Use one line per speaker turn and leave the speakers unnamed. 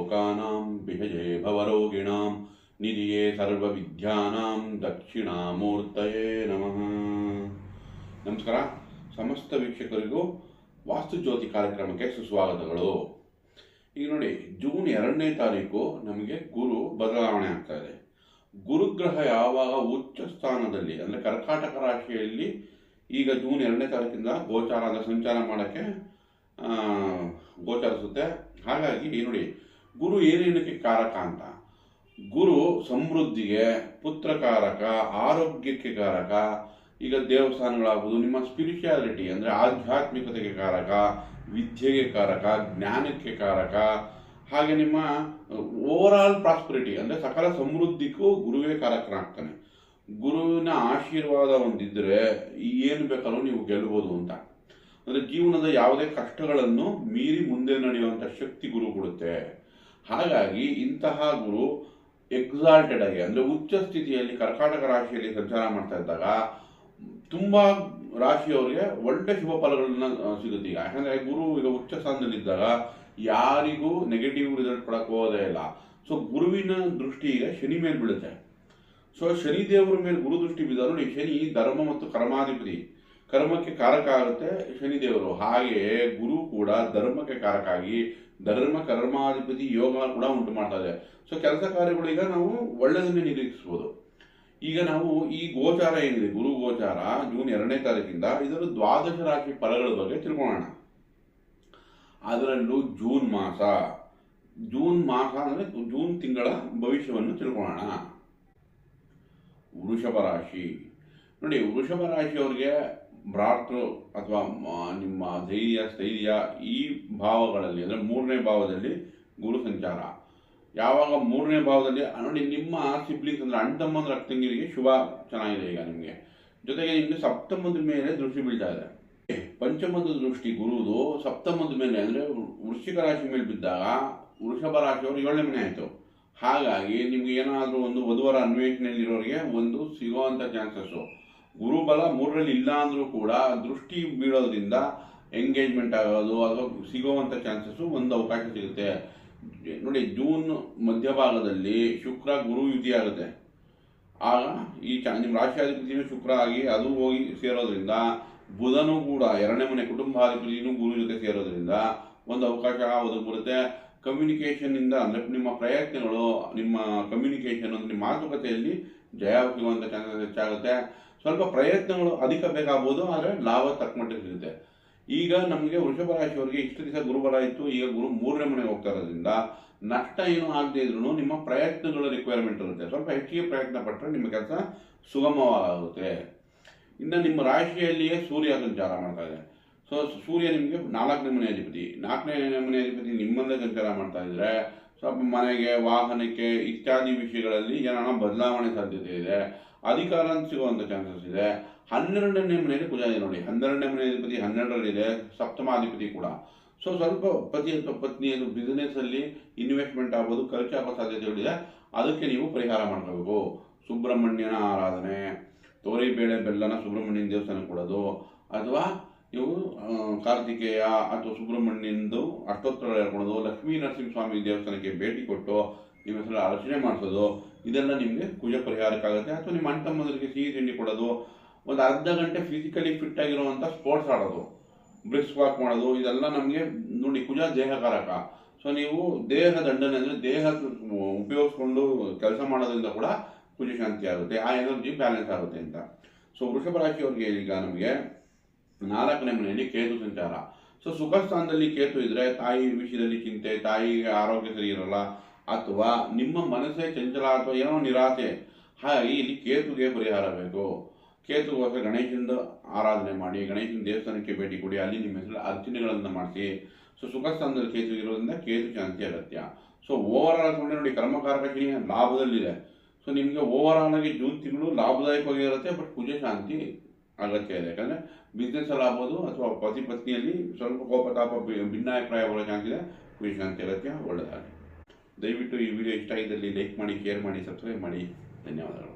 लोकानां विजये भवरोगिणां निधिये सर्वविद्यानां दक्षिणामूर्तये नमः। ನಮಸ್ಕಾರ. ಸಮಸ್ತ ವೀಕ್ಷಕರಿಗೂ ವಾಸ್ತು ಜ್ಯೋತಿ ಕಾರ್ಯಕ್ರಮಕ್ಕೆ ಸುಸ್ವಾಗತಗಳು. ಈಗ ನೋಡಿ, ಜೂನ್ 2ನೇ ತಾರೀಕು ನಮಗೆ ಗುರು ಬದಲಾವಣೆ ಆಗ್ತಾ ಇದೆ. ಗುರುಗ್ರಹ ಯಾವಾಗ ಉಚ್ಚ ಸ್ಥಾನದಲ್ಲಿ ಅಂದರೆ ಕರ್ಕಾಟಕ ರಾಶಿಯಲ್ಲಿ ಈಗ ಜೂನ್ 2ನೇ ತಾರೀಕಿಂದ ಗೋಚಾರ ಅಂದರೆ ಸಂಚಾರ ಮಾಡೋಕ್ಕೆ ಗೋಚರಿಸುತ್ತೆ. ಹಾಗಾಗಿ ನೋಡಿ, ಗುರು ಏನೇನಕ್ಕೆ ಕಾರಕ ಅಂತ. ಗುರು ಸಮೃದ್ಧಿಗೆ, ಪುತ್ರಕಾರಕ, ಆರೋಗ್ಯಕ್ಕೆ ಕಾರಕ. ಈಗ ದೇವಸ್ಥಾನಗಳಾಗುವುದು, ನಿಮ್ಮ ಸ್ಪಿರಿಚುಯಾಲಿಟಿ ಅಂದರೆ ಆಧ್ಯಾತ್ಮಿಕತೆಗೆ ಕಾರಕ, ವಿದ್ಯೆಗೆ ಕಾರಕ, ಜ್ಞಾನಕ್ಕೆ ಕಾರಕ. ಹಾಗೆ ನಿಮ್ಮ ಓವರಾಲ್ ಪ್ರಾಸ್ಪರಿಟಿ ಅಂದರೆ ಸಕಲ ಸಮೃದ್ಧಿಗೂ ಗುರುವೇ ಕಾರಕನಾಗ್ತಾನೆ. ಗುರುವಿನ ಆಶೀರ್ವಾದ ಹೊಂದಿದ್ರೆ ಏನು ಬೇಕಾದ್ರೂ ನೀವು ಗೆಲ್ಲಬಹುದು ಅಂತ. ಅಂದರೆ ಜೀವನದ ಯಾವುದೇ ಕಷ್ಟಗಳನ್ನು ಮೀರಿ ಮುಂದೆ ನಡೆಯುವಂಥ ಶಕ್ತಿ ಗುರು ಕೊಡುತ್ತೆ. ಹಾಗಾಗಿ ಇಂತಹ ಗುರು ಎಕ್ಸಾಲ್ಟೆಡ್ ಆಗಿ ಅಂದರೆ ಉಚ್ಚ ಸ್ಥಿತಿಯಲ್ಲಿ ಕರ್ಕಾಟಕ ರಾಶಿಯಲ್ಲಿ ಸಂಚಾರ ಮಾಡ್ತಾ ಇದ್ದಾಗ ತುಂಬ ರಾಶಿಯವರಿಗೆ ಒಳ್ಳೆ ಶುಭ ಫಲಗಳನ್ನ ಸಿಗುತ್ತೆ. ಈಗ ಯಾಕಂದರೆ ಗುರು ಈಗ ಉಚ್ಚ ಸ್ಥಾನದಲ್ಲಿದ್ದಾಗ ಯಾರಿಗೂ ನೆಗೆಟಿವ್ ರಿಸಲ್ಟ್ ಕೊಡಕ್ಕೆ ಹೋಗೋದೇ ಇಲ್ಲ. ಸೊ ಗುರುವಿನ ದೃಷ್ಟಿ ಈಗ ಶನಿ ಮೇಲೆ ಬೀಳುತ್ತೆ. ಸೊ ಶನಿ ದೇವರ ಮೇಲೆ ಗುರು ದೃಷ್ಟಿ ಬಿದ್ದ ನೋಡಿ, ಶನಿ ಧರ್ಮ ಮತ್ತು ಕರ್ಮಾಧಿಪತಿ, ಕರ್ಮಕ್ಕೆ ಕಾರಕ ಆಗುತ್ತೆ ಶನಿದೇವರು. ಹಾಗೆ ಗುರು ಕೂಡ ಧರ್ಮಕ್ಕೆ ಕಾರಕ ಆಗಿ ಧರ್ಮ ಕರ್ಮಾಧಿಪತಿ ಯೋಗ ಕೂಡ ಉಂಟು ಮಾಡ್ತಾ ಇದೆ. ಸೊ ಕೆಲಸ ಕಾರ್ಯಗಳೀಗ ನಾವು ಒಳ್ಳೆಯದನ್ನೇ ನಿರೀಕ್ಷಿಸ್ಬೋದು. ಈಗ ನಾವು ಈ ಗೋಚಾರ ಏನಿದೆ, ಗುರು ಗೋಚಾರ ಜೂನ್ 2ನೇ ತಾರೀಕಿಂದ ಇದರ ದ್ವಾದಶ ರಾಶಿ ಫಲಗಳ ಬಗ್ಗೆ ತಿಳ್ಕೊಳ್ಳೋಣ. ಅದರಲ್ಲೂ ಜೂನ್ ಮಾಸ ಅಂದರೆ ಜೂನ್ ತಿಂಗಳ ಭವಿಷ್ಯವನ್ನು ತಿಳ್ಕೊಳ್ಳೋಣ. ವೃಷಭ ರಾಶಿ ನೋಡಿ, ವೃಷಭ ರಾಶಿಯವರಿಗೆ ಭ್ರಾತೃ ಅಥವಾ ನಿಮ್ಮ ಧೈರ್ಯ ಸ್ಥೈರ್ಯ ಈ ಭಾವಗಳಲ್ಲಿ ಅಂದರೆ 3ನೇ ಭಾವದಲ್ಲಿ ಗುರು ಸಂಚಾರ. ಯಾವಾಗ 3ನೇ ಭಾವದಲ್ಲಿ ನೋಡಿ, ನಿಮ್ಮ ಸಿಬ್ಲಿಂಗ್ಸ್ ಅಂದರೆ ಅಣ್ಣ ತಮ್ಮಂದ್ರ ಅಕ್ಕಂಗಿರಿಗೆ ಶುಭ ಚೆನ್ನಾಗಿದೆ. ಈಗ ನಿಮಗೆ ಜೊತೆಗೆ ನಿಮಗೆ ಸಪ್ತಮದ ಮೇಲೆ ದೃಷ್ಟಿ ಬೀಳ್ತಾ ಇದೆ. ಪಂಚಮದ ದೃಷ್ಟಿ ಗುರುದು ಸಪ್ತಮದ ಮೇಲೆ ಅಂದರೆ ವೃಶ್ಚಿಕ ರಾಶಿ ಮೇಲೆ ಬಿದ್ದಾಗ ವೃಷಭ ರಾಶಿಯವರು 7ನೇ ಮನೆ ಆಯಿತು. ಹಾಗಾಗಿ ನಿಮ್ಗೆ ಏನಾದರೂ ಒಂದು ವಧುವರ ಅನ್ವೇಷಣೆಯಲ್ಲಿರೋರಿಗೆ ಒಂದು ಸಿಗೋವಂಥ ಚಾನ್ಸಸ್ಸು. ಗುರುಬಲ 3ರಲ್ಲಿ ಇಲ್ಲ ಅಂದರೂ ಕೂಡ ದೃಷ್ಟಿ ಬೀಳೋದ್ರಿಂದ ಎಂಗೇಜ್ಮೆಂಟ್ ಆಗೋದು ಅಥವಾ ಸಿಗೋವಂಥ ಚಾನ್ಸಸ್ಸು ಒಂದು ಅವಕಾಶ ಸಿಗುತ್ತೆ. ನೋಡಿ, ಜೂನ್ ಮಧ್ಯಭಾಗದಲ್ಲಿ ಶುಕ್ರ ಗುರು ಯುತಿ ಆಗುತ್ತೆ. ಆಗ ಈ ನಿಮ್ಮ ರಾಶಿಯಾಧಿಪತಿನೂ ಶುಕ್ರ ಆಗಿ ಅದು ಹೋಗಿ ಸೇರೋದ್ರಿಂದ ಬುಧನೂ ಕೂಡ 2ನೇ ಮನೆ ಕುಟುಂಬಾಧಿಪತಿನೂ ಗುರು ಜೊತೆ ಸೇರೋದ್ರಿಂದ ಒಂದು ಅವಕಾಶ ಒದಗಿ ಬರುತ್ತೆ. ಕಮ್ಯುನಿಕೇಷನ್ನಿಂದ ಅಂದರೆ ನಿಮ್ಮ ಪ್ರಯತ್ನಗಳು, ನಿಮ್ಮ ಕಮ್ಯುನಿಕೇಷನ್ ಅಂದರೆ ನಿಮ್ಮ ಮಾತುಕತೆಯಲ್ಲಿ ಜಯ ಸಿಗುವಂಥ ಚಾನ್ಸಸ್ ಹೆಚ್ಚಾಗುತ್ತೆ. ಸ್ವಲ್ಪ ಪ್ರಯತ್ನಗಳು ಅಧಿಕ ಬೇಕಾಗ್ಬೋದು, ಆದರೆ ಲಾಭ ತಕ್ಕ ಮಟ್ಟಿಗೆ ಸಿಗುತ್ತೆ. ಈಗ ನಮಗೆ ವೃಷಭ ರಾಶಿಯವರಿಗೆ ಇಷ್ಟು ದಿವಸ ಗುರುಬಲ ಇತ್ತು, ಈಗ ಗುರು 3ನೇ ಮನೆಗೆ ಹೋಗ್ತಾ ಇರೋದ್ರಿಂದ ನಷ್ಟ ಏನೂ ಆಗದೆ ಇದ್ರೂ ನಿಮ್ಮ ಪ್ರಯತ್ನಗಳ ರಿಕ್ವೈರ್ಮೆಂಟ್ ಇರುತ್ತೆ. ಸ್ವಲ್ಪ ಹೆಚ್ಚಿಗೆ ಪ್ರಯತ್ನ ಪಟ್ಟರೆ ನಿಮ್ಮ ಕೆಲಸ ಸುಗಮವಾಗುತ್ತೆ. ಇನ್ನು ನಿಮ್ಮ ರಾಶಿಯಲ್ಲಿಯೇ ಸೂರ್ಯ ಸಂಚಾರ ಮಾಡ್ತಾ ಇದೆ. ಸೊ ಸೂರ್ಯ ನಿಮಗೆ 4ನೇ ಮನೆ ಅಧಿಪತಿ. 4ನೇ ಮನೆ ಅಧಿಪತಿ ನಿಮ್ಮಲ್ಲೇ ಸಂಚಾರ ಮಾಡ್ತಾ ಇದ್ರೆ ಸ್ವಲ್ಪ ಮನೆಗೆ, ವಾಹನಕ್ಕೆ ಇತ್ಯಾದಿ ವಿಷಯಗಳಲ್ಲಿ ಏನಾರ ಬದಲಾವಣೆ ಸಾಧ್ಯತೆ ಇದೆ. ಅಧಿಕಾರ ಸಿಗುವಂಥ ಚಾನ್ಸಸ್ ಇದೆ. 12ನೇ ಮನೆಯಲ್ಲಿ ಕುಜ ಇದೆ ನೋಡಿ, 12ನೇ ಮನೆ ಅಧಿಪತಿ 12ರಲ್ಲಿದೆ, ಸಪ್ತಮಾಧಿಪತಿ ಕೂಡ. ಸೊ ಸ್ವಲ್ಪ ಪತಿ ಅಥವಾ ಪತ್ನಿಯರು ಬಿಸ್ನೆಸ್ಸಲ್ಲಿ ಇನ್ವೆಸ್ಟ್ಮೆಂಟ್ ಆಗ್ಬೋದು, ಖರ್ಚಾಗೋ ಸಾಧ್ಯತೆಗಳಿದೆ. ಅದಕ್ಕೆ ನೀವು ಪರಿಹಾರ ಮಾಡ್ಕೋಬೇಕು. ಸುಬ್ರಹ್ಮಣ್ಯನ ಆರಾಧನೆ, ತೋರಿಬೇಳೆ ಬೆಲ್ಲನ ಸುಬ್ರಹ್ಮಣ್ಯನ ದೇವಸ್ಥಾನಕ್ಕೆ ಕೊಡೋದು, ಅಥವಾ ನೀವು ಕಾರ್ತಿಕೇಯ ಅಥವಾ ಸುಬ್ರಹ್ಮಣ್ಯಂದು ಅಷ್ಟೋತ್ತರ ಹೇಳ್ಕೊಳೋದು, ಲಕ್ಷ್ಮೀ ನರಸಿಂಹಸ್ವಾಮಿ ದೇವಸ್ಥಾನಕ್ಕೆ ಭೇಟಿ ಕೊಟ್ಟು ನಿಮ್ಮ ಹೆಸರು ಅರ್ಚನೆ ಮಾಡಿಸೋದು, ಇದೆಲ್ಲ ನಿಮಗೆ ಕುಜ ಪರಿಹಾರಕ್ಕಾಗುತ್ತೆ. ಅಥವಾ ನಿಮ್ಮ ಅಣ್ಣ ತಮ್ಮಂದರಿಗೆ ಸಿಹಿ ತಿಂಡಿ ಕೊಡೋದು, ಒಂದು ಅರ್ಧ ಗಂಟೆ ಫಿಸಿಕಲಿ ಫಿಟ್ ಆಗಿರುವಂಥ ಸ್ಪೋರ್ಟ್ಸ್ ಆಡೋದು, ಬ್ರಿಸ್ಕ್ ವಾಕ್ ಮಾಡೋದು, ಇದೆಲ್ಲ ನಮಗೆ ನೋಡಿ ಕುಜ ದೇಹಕಾರಕ. ಸೊ ನೀವು ದೇಹ ದಂಡನೆ ಅಂದರೆ ದೇಹ ಉಪಯೋಗಿಸ್ಕೊಂಡು ಕೆಲಸ ಮಾಡೋದ್ರಿಂದ ಕೂಡ ಕುಜ ಶಾಂತಿ ಆಗುತ್ತೆ, ಆ ಎನರ್ಜಿ ಬ್ಯಾಲೆನ್ಸ್ ಆಗುತ್ತೆ ಅಂತ. ಸೊ ವೃಷಭ ರಾಶಿಯವರಿಗೆ ಈಗ ನಮಗೆ 4ನೇ ಮನೆಯಲ್ಲಿ ಕೇತು ಸಂಚಾರ. ಸೊ ಸುಖ ಸ್ಥಾನದಲ್ಲಿ ಕೇತು ಇದ್ದರೆ ತಾಯಿ ವಿಷಯದಲ್ಲಿ ಚಿಂತೆ, ತಾಯಿಗೆ ಆರೋಗ್ಯ ಸರಿ ಇರಲ್ಲ, ಅಥವಾ ನಿಮ್ಮ ಮನಸ್ಸೇ ಚಂಚಲ ಅಥವಾ ಏನೋ ನಿರಾಸೆ. ಹಾಗಾಗಿ ಇಲ್ಲಿ ಕೇತುಗೆ ಪರಿಹಾರ ಬೇಕು. ಕೇತುಗೋಸ್ಕರ ಗಣೇಶನ ಆರಾಧನೆ ಮಾಡಿ, ಗಣೇಶನ ದೇವಸ್ಥಾನಕ್ಕೆ ಭೇಟಿ ಕೊಡಿ, ಅಲ್ಲಿ ನಿಮ್ಮ ಹೆಸರು ಅರ್ಚನೆಗಳನ್ನು ಮಾಡಿಸಿ. ಸೊ ಸುಖ ಸ್ಥಾನದಲ್ಲಿ ಕೇತು ಇರೋದ್ರಿಂದ ಕೇತು ಶಾಂತಿ ಅಗತ್ಯ. ಸೊ ಓವರ್ ಆಲ್ ತಗೊಂಡ್ರೆ ನೋಡಿ, ಕರ್ಮಕಾರಕ ಶನಿ ಲಾಭದಲ್ಲಿದೆ. ಸೊ ನಿಮಗೆ ಓವರ್ ಆಲ್ ಆಗಿ ಜೂನ್ ತಿಂಗಳು ಲಾಭದಾಯಕವಾಗಿರುತ್ತೆ, ಬಟ್ ಕುಜ ಶಾಂತಿ ಅಗತ್ಯ ಇದೆ. ಯಾಕಂದರೆ ಬಿಸ್ನೆಸ್ಸಲ್ಲಿ ಆಗ್ಬೋದು ಅಥವಾ ಪತಿ ಪತ್ನಿಯಲ್ಲಿ ಸ್ವಲ್ಪ ಕೋಪತಾಪ ಭಿನ್ನಾಭಿಪ್ರಾಯ ಬರೋ ಚಾನ್ಸ್ ಇದೆ. ಕುಜ ಶಾಂತಿ ಅಗತ್ಯ. ಒಳ್ಳೆಯದಾಗಲಿ. ದಯವಿಟ್ಟು ಈ ವಿಡಿಯೋ ಇಷ್ಟ ಆಗಿದ್ದಲ್ಲಿ ಲೈಕ್ ಮಾಡಿ, ಶೇರ್ ಮಾಡಿ, ಸಬ್ಸ್ಕ್ರೈಬ್ ಮಾಡಿ. ಧನ್ಯವಾದಗಳು.